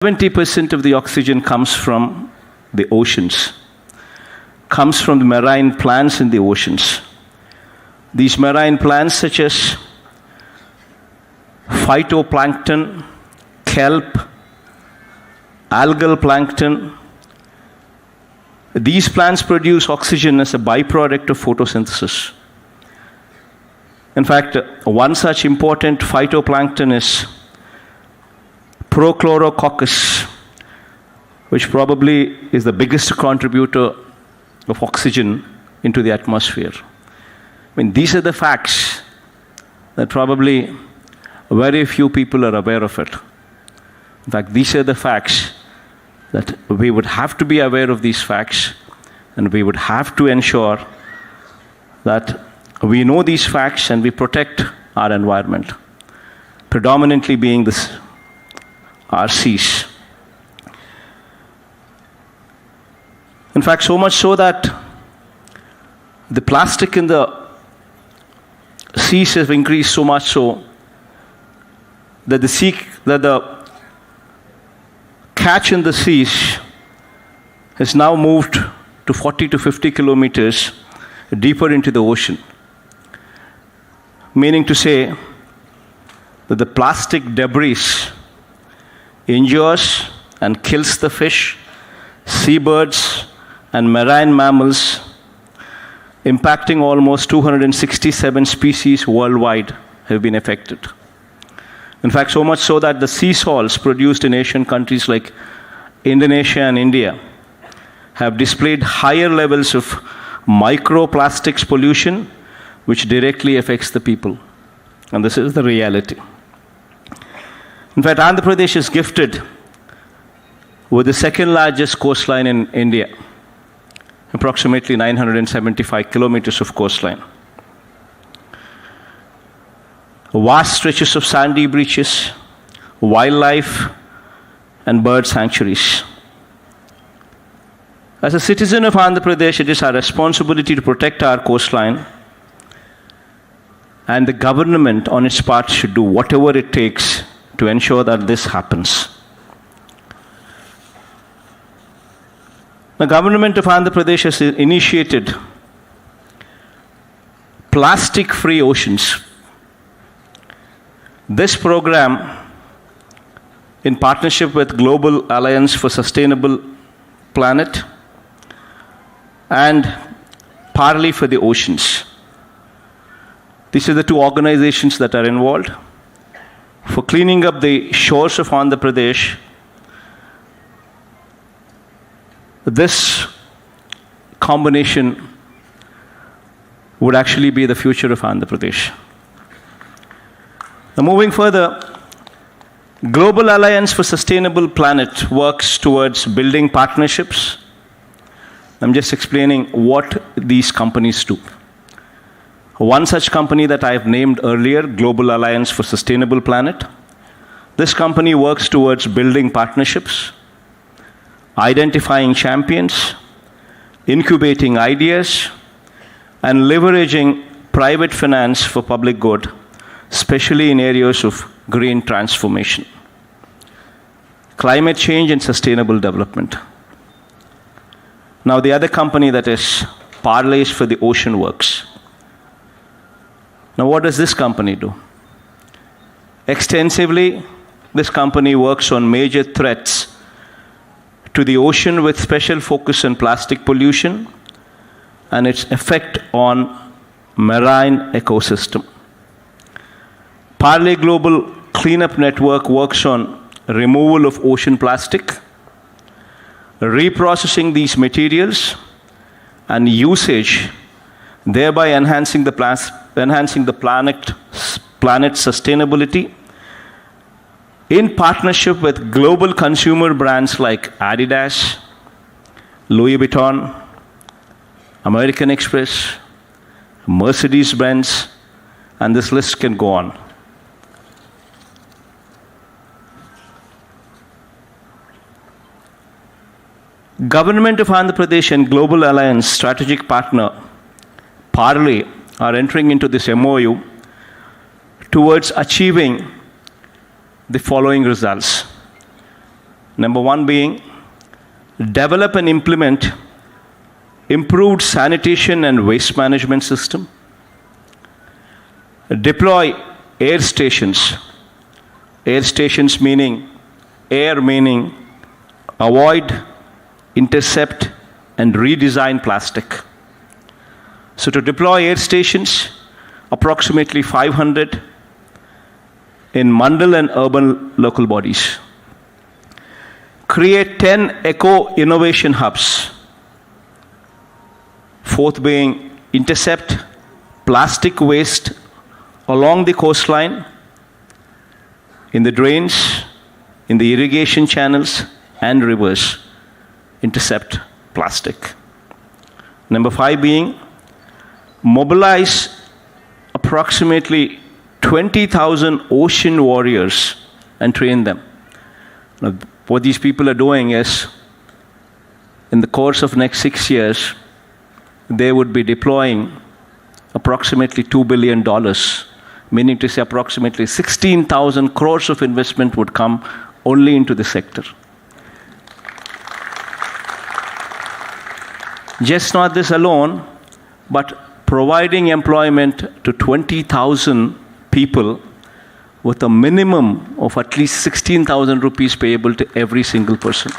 70% of the oxygen comes from the oceans, comes from the marine plants in the oceans. These marine plants such as phytoplankton, kelp, algal plankton, these plants produce oxygen as a byproduct of photosynthesis. In fact, one such important phytoplankton is Prochlorococcus, which probably is the biggest contributor of oxygen into the atmosphere. I mean, these are the facts that probably very few people are aware of it. In fact, these are the facts that we would have to be aware of these facts, and we would have to ensure that we know these facts and we protect our environment, predominantly being our seas. In fact, so much so that the plastic in the seas has increased so much so that the catch in the seas has now moved to 40 to 50 kilometers deeper into the ocean. Meaning to say that the plastic debris injures and kills the fish, seabirds, and marine mammals, impacting almost 267 species worldwide have been affected. In fact, so much so that the sea salts produced in Asian countries like Indonesia and India have displayed higher levels of microplastics pollution, which directly affects the people. And this is the reality. In fact, Andhra Pradesh is gifted with the second largest coastline in India, approximately 975 kilometers of coastline. Vast stretches of sandy beaches, wildlife, and bird sanctuaries. As a citizen of Andhra Pradesh, it is our responsibility to protect our coastline, and the government on its part should do whatever it takes to ensure that this happens. The government of Andhra Pradesh has initiated plastic-free oceans. This program, in partnership with Global Alliance for Sustainable Planet and Parley for the Oceans. These are the two organizations that are involved for cleaning up the shores of Andhra Pradesh. This combination would actually be the future of Andhra Pradesh. Now, moving further, Global Alliance for Sustainable Planet works towards building partnerships. I'm just explaining what these companies do. One such company that I've named earlier, Global Alliance for Sustainable Planet, this company works towards building partnerships, identifying champions, incubating ideas, and leveraging private finance for public good, especially in areas of green transformation, climate change, and sustainable development. Now, the other company that is Parley for the Ocean works. Now, what does this company do? Extensively, this company works on major threats to the ocean with special focus on plastic pollution and its effect on marine ecosystem. Parley Global Cleanup Network works on removal of ocean plastic, reprocessing these materials, and usage, thereby enhancing the planet's sustainability in partnership with global consumer brands like Adidas, Louis Vuitton, American Express, Mercedes-Benz, and this list can go on. Government of Andhra Pradesh and Global Alliance strategic partner Parley are entering into this MoU towards achieving the following results. Number one being, develop and implement improved sanitation and waste management system. Deploy air stations. Air stations meaning avoid, intercept, and redesign plastic. So to deploy air stations, approximately 500 in mandal and urban local bodies. Create 10 eco-innovation hubs. Fourth being, intercept plastic waste along the coastline, in the drains, in the irrigation channels and rivers. Intercept plastic. Number 5 being, mobilize approximately 20,000 ocean warriors and train them. Now, what these people are doing is, in the course of next 6 years, they would be deploying approximately $2 billion, meaning to say approximately 16,000 crores of investment would come only into the sector. Just not this alone, but providing employment to 20,000 people with a minimum of at least 16,000 rupees payable to every single person.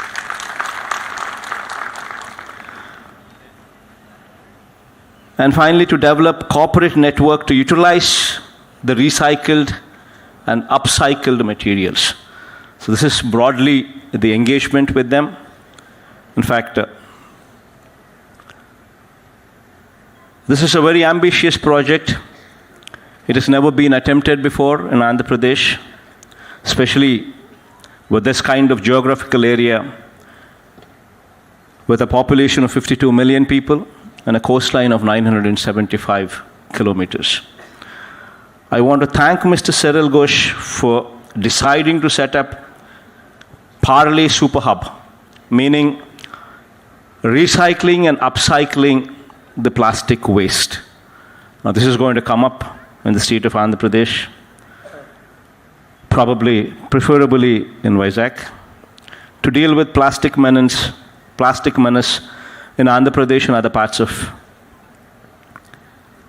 And finally, to develop corporate network to utilize the recycled and upcycled materials. So this is broadly the engagement with them. In fact, this is a very ambitious project. It has never been attempted before in Andhra Pradesh, especially with this kind of geographical area, with a population of 52 million people and a coastline of 975 kilometers. I want to thank Mr. Cyril Ghosh for deciding to set up Parley Super Hub, meaning recycling and upcycling the plastic waste. Now this is going to come up in the state of Andhra Pradesh, preferably in Vizag, to deal with plastic menace in Andhra Pradesh and other parts of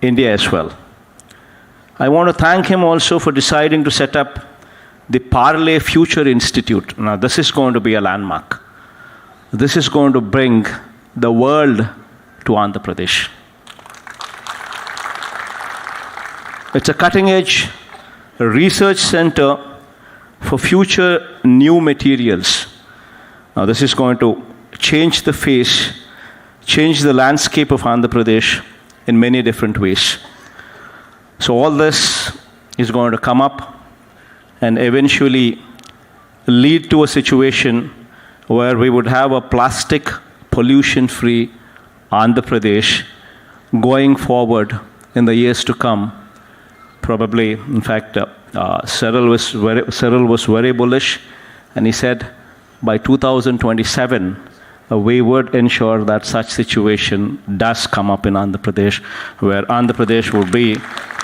India as well. I want to thank him also for deciding to set up the Parley Future Institute. Now this is going to be a landmark. This is going to bring the world to Andhra Pradesh. It's a cutting-edge research center for future new materials. Now this is going to change the face, change the landscape of Andhra Pradesh in many different ways. So all this is going to come up and eventually lead to a situation where we would have a plastic pollution-free Andhra Pradesh going forward in the years to come. Probably, in fact, Cyril was very bullish, and he said by 2027, we would ensure that such situation does come up in Andhra Pradesh, where Andhra Pradesh will be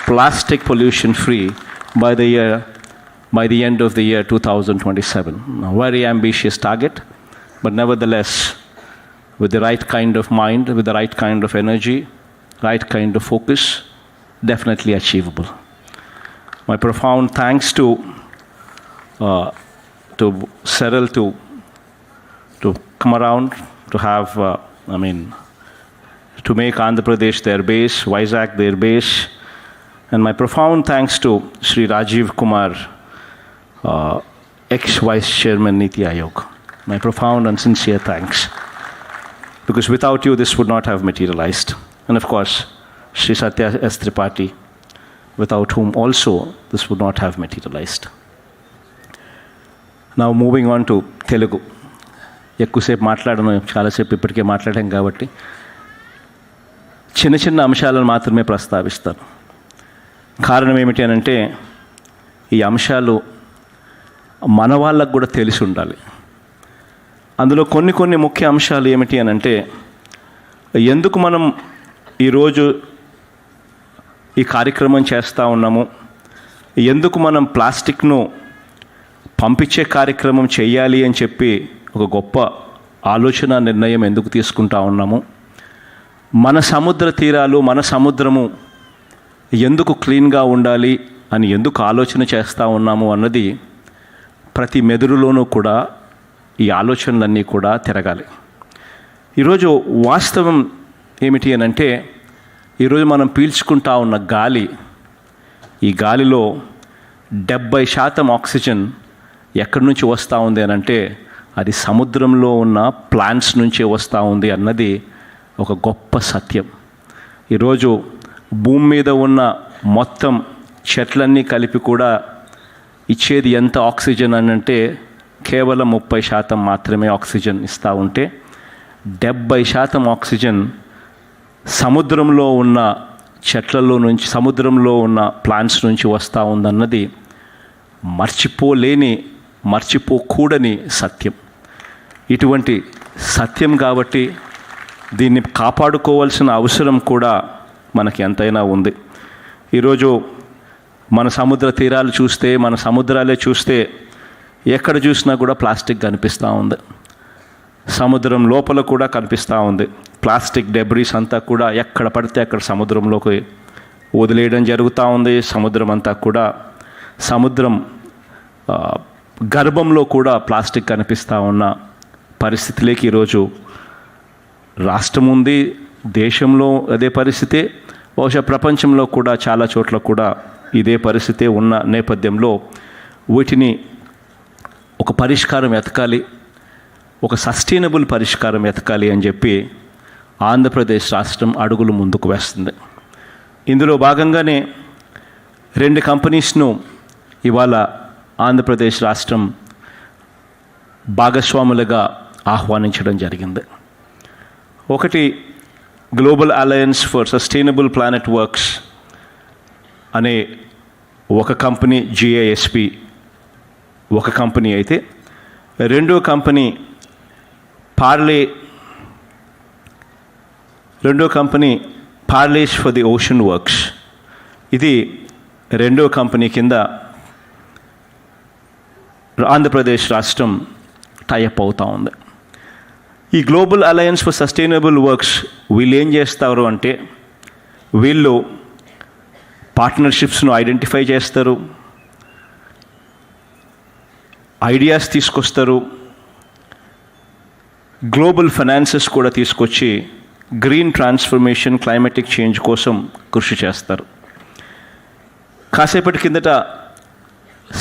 plastic pollution-free by the end of the year 2027. A very ambitious target, but nevertheless, with the right kind of mind, with the right kind of energy, right kind of focus, definitely achievable. My profound thanks to Cyril to come around, to have, to make Andhra Pradesh their base, Vizag their base, and my profound thanks to Sri Rajiv Kumar, ex-Vice Chairman Niti Aayog. My profound and sincere thanks, because without you this would not have materialized. And of course, Sri Satya S. Tripathi, without whom also this would not have materialized. Now moving on to Telugu. ఎక్కువసేపు మాట్లాడను, చాలాసేపు ఇప్పటికే మాట్లాడాం కాబట్టి చిన్న చిన్న అంశాలను మాత్రమే ప్రస్తావిస్తాను. కారణం ఏమిటి అనంటే, ఈ అంశాలు మన వాళ్ళకు కూడా తెలిసి ఉండాలి. అందులో కొన్ని ముఖ్య అంశాలు ఏమిటి అనంటే, ఎందుకు మనం ఈరోజు ఈ కార్యక్రమం చేస్తూ ఉన్నాము, ఎందుకు మనం ప్లాస్టిక్ను పంపించే కార్యక్రమం చేయాలి అని చెప్పి ఒక గొప్ప ఆలోచన నిర్ణయం ఎందుకు తీసుకుంటా ఉన్నాము, మన సముద్ర తీరాలు మన సముద్రము ఎందుకు క్లీన్గా ఉండాలి అని ఎందుకు ఆలోచన చేస్తూ ఉన్నాము అన్నది ప్రతి మెదురులోనూ కూడా ఈ ఆలోచనలన్నీ కూడా తిరగాలి. ఈరోజు వాస్తవం ఏమిటి అని అంటే, ఈరోజు మనం పీల్చుకుంటా ఉన్న గాలి, ఈ గాలిలో 70% ఆక్సిజన్ ఎక్కడి నుంచి వస్తూ ఉంది అని అంటే అది సముద్రంలో ఉన్న ప్లాంట్స్ నుంచే వస్తూ ఉంది అన్నది ఒక గొప్ప సత్యం. ఈరోజు భూమి మీద ఉన్న మొత్తం చెట్లన్నీ కలిపి కూడా ఇచ్చేది ఎంత ఆక్సిజన్ అని అంటే కేవలం 30% మాత్రమే ఆక్సిజన్ ఇస్తూ ఉంటే 70% ఆక్సిజన్ సముద్రంలో ఉన్న చెట్లలో నుంచి, సముద్రంలో ఉన్న ప్లాంట్స్ నుంచి వస్తూ ఉందన్నది మర్చిపోకూడని సత్యం. ఇటువంటి సత్యం కాబట్టి దీన్ని కాపాడుకోవాల్సిన అవసరం కూడా మనకి ఎంతైనా ఉంది. ఈరోజు మన సముద్ర తీరాలు చూస్తే, మన సముద్రాలే చూస్తే ఎక్కడ చూసినా కూడా ప్లాస్టిక్ కనిపిస్తూ ఉంది. సముద్రం లోపల కూడా కనిపిస్తూ ఉంది. ప్లాస్టిక్ డెబ్రీస్ అంతా కూడా ఎక్కడ పడితే అక్కడ సముద్రంలోకి వదిలేయడం జరుగుతూ ఉంది. సముద్రం అంతా కూడా, సముద్రం గర్భంలో కూడా ప్లాస్టిక్ కనిపిస్తూ ఉన్న పరిస్థితిలోకి ఈరోజు రాష్ట్రం ఉంది. దేశంలో అదే పరిస్థితే, బహుశా ప్రపంచంలో కూడా చాలా చోట్ల కూడా ఇదే పరిస్థితే ఉన్న నేపథ్యంలో వీటిని ఒక పరిష్కారం వెతకాలి, ఒక సస్టైనబుల్ పరిష్కారం వెతకాలి అని చెప్పి ఆంధ్రప్రదేశ్ రాష్ట్రం అడుగులు ముందుకు వేస్తుంది. ఇందులో భాగంగానే 2 కంపెనీస్ను ఇవాళ ఆంధ్రప్రదేశ్ రాష్ట్రం భాగస్వాములుగా ఆహ్వానించడం జరిగింది. ఒకటి global alliance for sustainable planet works అనే ఒక కంపెనీ, GISP ఒక కంపెనీ అయితే, రెండో company Parleys for the ocean works. ఇది రెండో కంపెనీ కింద ఆంధ్రప్రదేశ్ రాష్ట్రం టైఅప్ అవుతూ ఉంది. ఈ global alliance for sustainable works వీళ్ళు ఏం చేస్తారు అంటే, వీళ్ళు పార్ట్నర్షిప్స్ను ఐడెంటిఫై చేస్తారు, ఐడియాస్ తీసుకొస్తారు, గ్లోబల్ ఫైనాన్సెస్ కూడా తీసుకొచ్చి గ్రీన్ ట్రాన్స్ఫర్మేషన్, క్లైమాటిక్ చేంజ్ కోసం కృషి చేస్తారు. కాసేపటి కిందట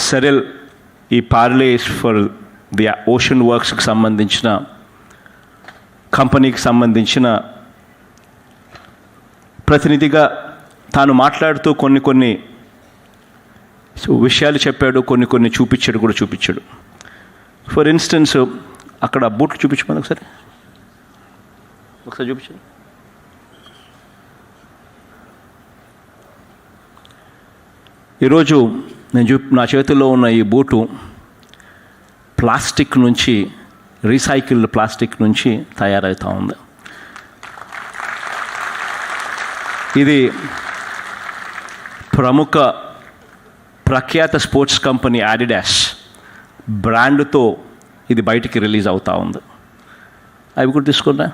సెరెల్, ఈ పార్లేస్ ఫర్ ది ఓషన్ వర్క్స్కి సంబంధించిన కంపెనీకి సంబంధించిన ప్రతినిధిగా తాను మాట్లాడుతూ కొన్ని విషయాలు చెప్పాడు, కొన్ని చూపించాడు. ఫర్ ఇన్స్టెన్స్, అక్కడ బూట్లు చూపించమని ఒకసారి చూపించాడు. ఈరోజు నా చేతుల్లో ఉన్న ఈ బూటు ప్లాస్టిక్ నుంచి, రీసైకిల్డ్ ప్లాస్టిక్ నుంచి తయారవుతూ ఉంది. ఇది ప్రఖ్యాత స్పోర్ట్స్ కంపెనీ అడిడాస్ బ్రాండ్తో ఇది బయటికి రిలీజ్ అవుతూ ఉంది. అవి కూడా తీసుకున్నా.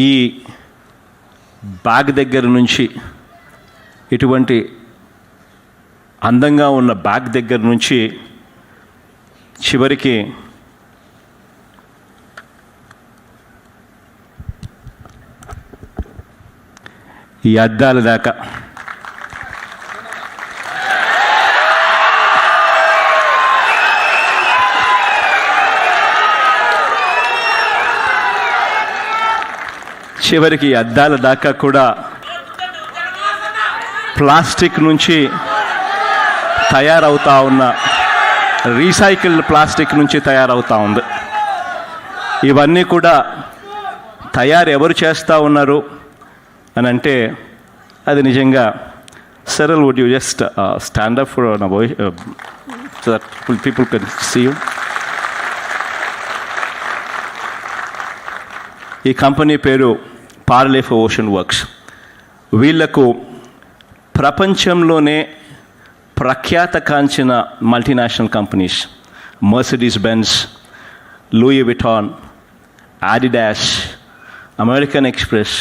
ఈ బ్యాగ్ దగ్గర నుంచి, ఇటువంటి అందంగా ఉన్న బ్యాగ్ దగ్గర నుంచి చివరికి ఈ అద్దాల దాకా కూడా ప్లాస్టిక్ నుంచి తయారవుతా ఉన్న, రీసైకిల్డ్ ప్లాస్టిక్ నుంచి తయారవుతూ ఉంది. ఇవన్నీ కూడా ఎవరు చేస్తూ ఉన్నారు అని అంటే, అది నిజంగా సెరల్, would you just stand up for so that people can see you. ఈ కంపెనీ పేరు పార్లే ఫర్ ఓషన్ వర్క్స్. వీళ్లకు ప్రపంచంలోనే ప్రఖ్యాతకాంచిన multinational companies Mercedes Benz, Louis Vuitton, Adidas, American Express,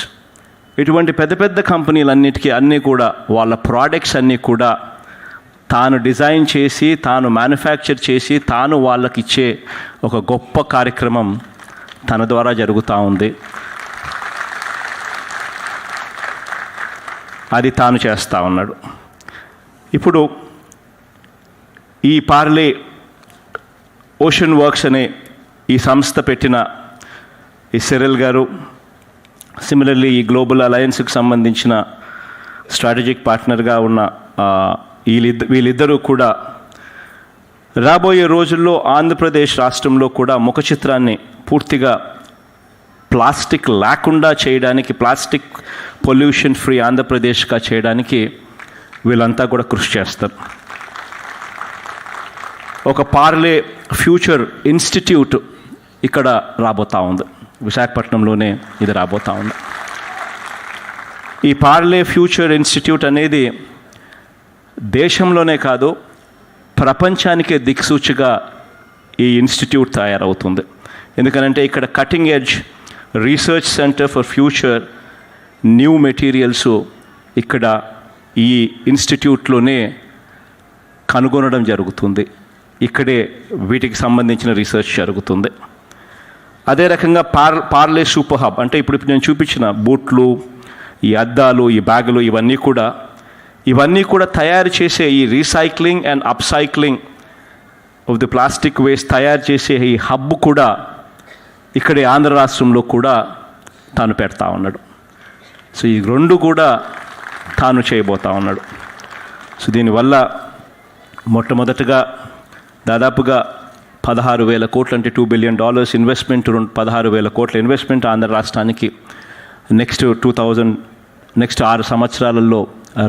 ఇటువంటి పెద్ద పెద్ద కంపెనీలన్నిటికీ అన్నీ కూడా వాళ్ళ ప్రోడక్ట్స్ అన్నీ కూడా తాను డిజైన్ చేసి, తాను మ్యానుఫ్యాక్చర్ చేసి, తాను వాళ్ళకి ఇచ్చే ఒక గొప్ప కార్యక్రమం తన ద్వారా జరుగుతూ ఉంది. అది తాను చేస్తూ ఉన్నాడు. ఇప్పుడు ఈ పార్లే ఓషన్ వర్క్స్ అనే ఈ సంస్థ పెట్టిన ఈ సిరిల్ గారు, సిమిలర్లీ ఈ గ్లోబల్ అలయన్స్కి సంబంధించిన స్ట్రాటజిక్ పార్ట్నర్గా ఉన్న వీళ్ళిద్దరూ కూడా రాబోయే రోజుల్లో ఆంధ్రప్రదేశ్ రాష్ట్రంలో కూడా ముఖ చిత్రాన్ని పూర్తిగా ప్లాస్టిక్ లేకుండా చేయడానికి, ప్లాస్టిక్ పొల్యూషన్ ఫ్రీ ఆంధ్రప్రదేశ్గా చేయడానికి వీళ్ళంతా కూడా కృషి చేస్తారు. ఒక పార్లే ఫ్యూచర్ ఇన్స్టిట్యూట్ ఇక్కడ రాబోతూ ఉంది, విశాఖపట్నంలోనే ఇది రాబోతూ ఉంది. ఈ పార్లే ఫ్యూచర్ ఇన్స్టిట్యూట్ అనేది దేశంలోనే కాదు, ప్రపంచానికే దిక్సూచిగా ఈ ఇన్స్టిట్యూట్ తయారవుతుంది. ఎందుకనంటే ఇక్కడ cutting edge research centre for future new materials ఇక్కడ ఈ ఇన్స్టిట్యూట్లోనే కనుగొనడం జరుగుతుంది. ఇక్కడే వీటికి సంబంధించిన రీసెర్చ్ జరుగుతుంది. అదే రకంగా పార్లే సూపర్ హబ్ అంటే ఇప్పుడు నేను చూపించిన బూట్లు, ఈ అద్దాలు, ఈ బ్యాగులు, ఇవన్నీ కూడా తయారు చేసే ఈ recycling and upcycling of the plastic waste తయారు చేసే ఈ హబ్ కూడా ఇక్కడే ఆంధ్ర రాష్ట్రంలో కూడా తాను పెడతా ఉన్నాడు. సో ఈ రెండు కూడా తాను చేయబోతా ఉన్నాడు. సో దీనివల్ల మొట్టమొదటగా దాదాపుగా 16,000 కోట్లు అంటే $2 బిలియన్ ఇన్వెస్ట్మెంట్, 16,000 కోట్ల ఇన్వెస్ట్మెంట్ ఆంధ్ర రాష్ట్రానికి నెక్స్ట్ 6 సంవత్సరాలలో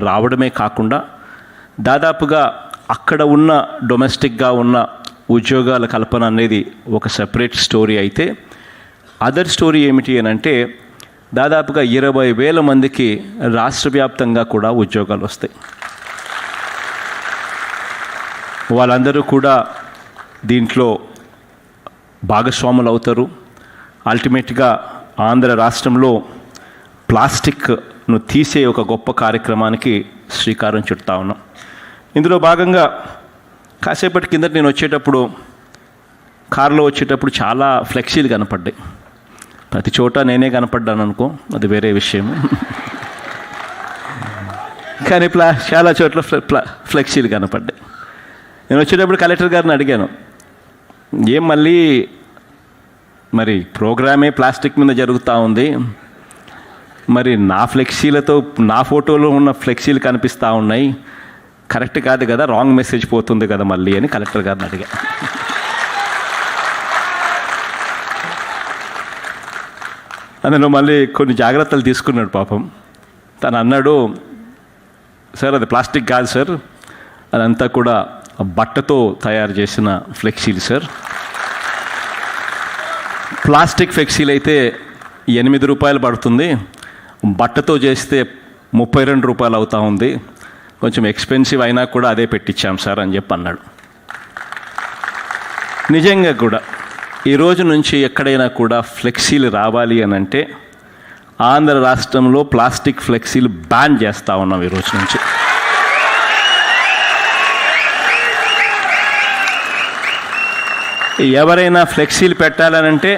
రావడమే కాకుండా దాదాపుగా అక్కడ ఉన్న డొమెస్టిక్గా ఉన్న ఉద్యోగాల కల్పన అనేది ఒక సెపరేట్ స్టోరీ అయితే, అదర్ స్టోరీ ఏమిటి అని అంటే దాదాపుగా 20,000 మందికి రాష్ట్ర వ్యాప్తంగా కూడా ఉద్యోగాలు వస్తాయి. వాళ్ళందరూ కూడా దీంట్లో భాగస్వాములు అవుతారు. అల్టిమేట్గా ఆంధ్ర రాష్ట్రంలో ప్లాస్టిక్ను తీసే ఒక గొప్ప కార్యక్రమానికి శ్రీకారం చుడతా ఉన్నాం. ఇందులో భాగంగా కాసేపటి కిందట నేను వచ్చేటప్పుడు కారులో వచ్చేటప్పుడు చాలా ఫ్లెక్సీలు కనపడ్డాయి. ప్రతి చోట నేనే కనపడ్డాను అనుకో, అది వేరే విషయం. కానీ చాలా చోట్ల ఫ్లెక్సీలు కనపడ్డాయి. నేను వచ్చేటప్పుడు కలెక్టర్ గారిని అడిగాను, ఏం మళ్ళీ మరి ప్రోగ్రామే ప్లాస్టిక్ మీద జరుగుతూ ఉంది, మరి నా ఫ్లెక్సీలతో నా ఫోటోలో ఉన్న ఫ్లెక్సీలు కనిపిస్తూ ఉన్నాయి, కరెక్ట్ కాదు కదా, రాంగ్ మెసేజ్ పోతుంది కదా మళ్ళీ అని కలెక్టర్ గారిని అడిగాను. అందులో మళ్ళీ కొన్ని జాగ్రత్తలు తీసుకున్నాడు పాపం. తను అన్నాడు, సార్ అది ప్లాస్టిక్ కాదు సార్, అదంతా కూడా బట్టతో తయారు చేసిన ఫ్లెక్సీలు సార్. ప్లాస్టిక్ ఫ్లెక్సీలు అయితే $8 పడుతుంది, బట్టతో చేస్తే $32 అవుతా ఉంది, కొంచెం ఎక్స్పెన్సివ్ అయినా కూడా అదే పెట్టించాం సార్ అని చెప్పి అన్నాడు. నిజంగా కూడా ఈ రోజు నుంచి ఎక్కడైనా కూడా ఫ్లెక్సీలు రావాలి అని అంటే ఆంధ్ర రాష్ట్రంలో ప్లాస్టిక్ ఫ్లెక్సీలు బ్యాన్ చేస్తూ ఉన్నాం ఈ రోజు నుంచి. ఎవరైనా ఫ్లెక్సీలు పెట్టాలనంటే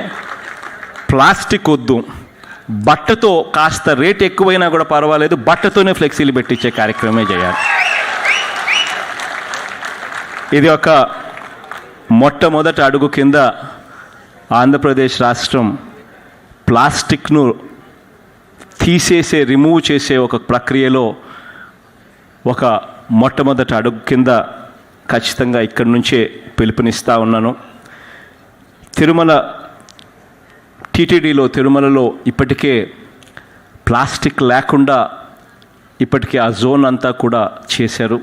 ప్లాస్టిక్ వద్దు, బట్టతో కాస్త రేట్ ఎక్కువైనా కూడా పర్వాలేదు, బట్టతోనే ఫ్లెక్సీలు పెట్టించే కార్యక్రమమే చేయాలి. ఇది ఒక మొట్టమొదటి అడుగు కింద ఆంధ్రప్రదేశ్ రాష్ట్రం ప్లాస్టిక్ను రిమూవ్ చేసే ఒక ప్రక్రియలో ఒక మొట్టమొదటి అడుగు కింద ఖచ్చితంగా ఇక్కడి నుంచే పిలుపునిస్తూ ఉన్నాను. తిరుమలలో ఇప్పటికే ప్లాస్టిక్ లేకుండా ఇప్పటికే ఆ జోన్ అంతా కూడా చేశారు.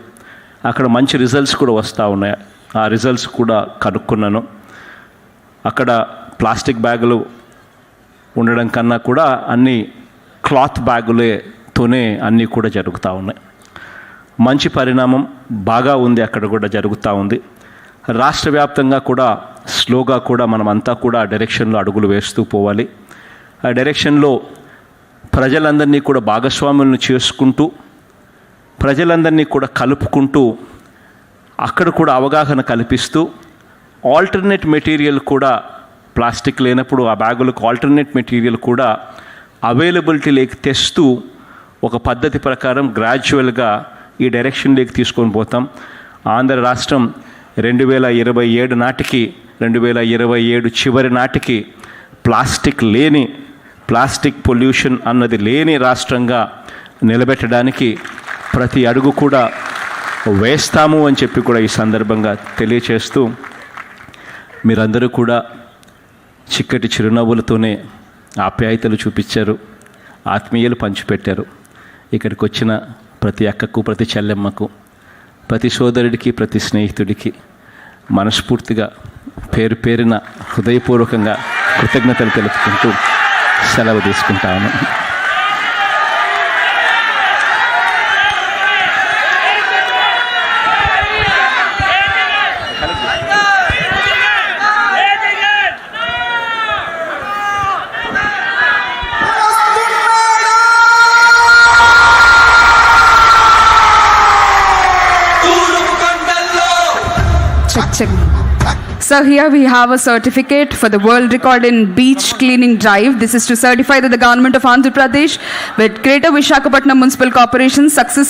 అక్కడ మంచి రిజల్ట్స్ కూడా వస్తూ ఉన్నాయి. ఆ రిజల్ట్స్ కూడా కనుక్కున్నాను. అక్కడ ప్లాస్టిక్ బ్యాగులు ఉండడం కన్నా కూడా అన్ని క్లాత్ బ్యాగులతోనే అన్నీ కూడా జరుగుతూ ఉన్నాయి. మంచి పరిణామం బాగా ఉంది, అక్కడ కూడా జరుగుతూ ఉంది. రాష్ట్ర వ్యాప్తంగా కూడా స్లోగా కూడా మనమంతా కూడా ఆ డైరెక్షన్లో అడుగులు వేస్తూ పోవాలి. ఆ డైరెక్షన్లో ప్రజలందరినీ కూడా భాగస్వాములను చేసుకుంటూ, ప్రజలందరినీ కూడా కలుపుకుంటూ, అక్కడ కూడా అవగాహన కల్పిస్తూ, ఆల్టర్నేట్ మెటీరియల్ కూడా ప్లాస్టిక్ లేనప్పుడు ఆ బ్యాగులకు ఆల్టర్నేట్ మెటీరియల్ కూడా అవైలబిలిటీలోకి తెస్తూ ఒక పద్ధతి ప్రకారం గ్రాడ్యువల్గా ఈ డైరెక్షన్లోకి తీసుకొని పోతాం. ఆంధ్ర రాష్ట్రం 2027 నాటికి, 2027 చివరి నాటికి ప్లాస్టిక్ పొల్యూషన్ అన్నది లేని రాష్ట్రంగా నిలబెట్టడానికి ప్రతి అడుగు కూడా వేస్తాము అని చెప్పి కూడా ఈ సందర్భంగా తెలియచేస్తూ, మీరందరూ కూడా చిక్కటి చిరునవ్వులతోనే ఆప్యాయతలు చూపించారు, ఆత్మీయలు పంచిపెట్టారు. ఇక్కడికి వచ్చిన ప్రతి అక్కకు, ప్రతి చెల్లెమ్మకు, ప్రతి సోదరుడికి, ప్రతి స్నేహితుడికి మనస్ఫూర్తిగా పేరు పేరున హృదయపూర్వకంగా కృతజ్ఞతలు తెలుపుకుంటూ సెలవు తీసుకుంటాను. Check. So here we have a certificate for the world record in beach cleaning drive. This is to certify that the government of Andhra Pradesh with Greater Visakhapatnam Municipal Corporation successfully